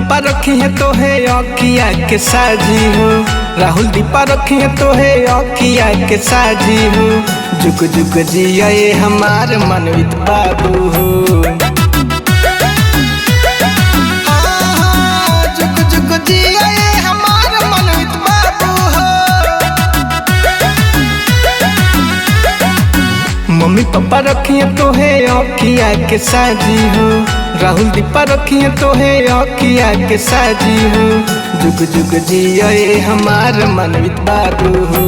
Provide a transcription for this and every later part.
पापा रखी है तो है अखिया के साजी हो। राहुल दीपा रखी है तो है अखिया के साजी हो। जुग जुग जिया ये हमार मनवित बाबू हो। जुग जुग जिया ये हमार मनवित बाबू हो। मम्मी पापा रखी है तो है अखिया के साजी हो। राहुल दीपा रखी है तो है अखिया के साजी हो। जुग जुग जिया ये हमार मनवित बाबू हो।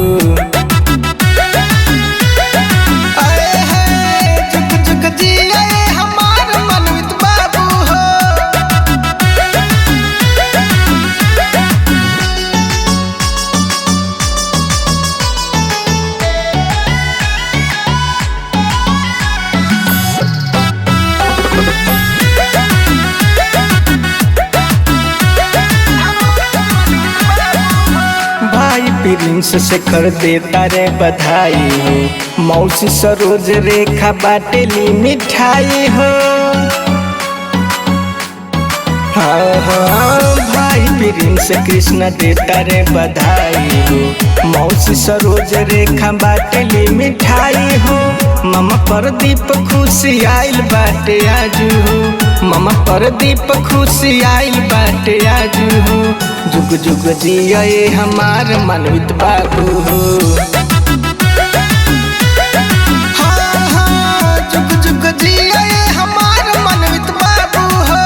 जुग जुग जिया ये हमार मनवित बाबू हो। भाई प्रिंस से कर देता रे बधाई हो। मौसी सरोज रेखा बाटेली मिठाई हो। हाँ भाई प्रिंस कृष्ण देता रे बधाई हो। मौसी सरोज रेखा बाटेली मिठाई हो। मामा प्रदीप खुशी आइल बाटे आजू हो। मामा प्रदीप खुशी आइल बाटे आजू हो। जुग जुग जिया ये हमार मनवित बाबू हो। जुग जुग जिया ये हमार मनवित बाबू हो।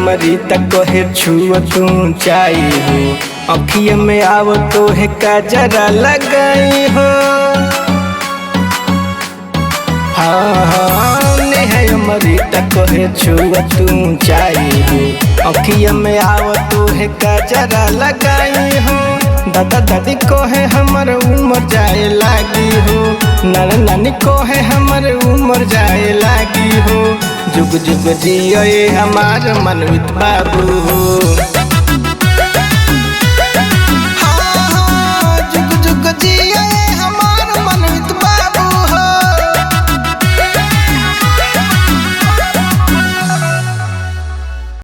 मरी तक है छुआ तू चाई हो। अखिया में आव तो है काजरा लगाई हो। हाँ नेहा मरी तक है छुआ तू चाई हो। अखिया में आव तो है काजरा लगाई हो। दादा दादी को है हमर उम्र जाए लागी हो। नाना नानी को है हमर उम्र जाए लागी हो। जुग जुग जिया ये हमार मनवित बाबू हो।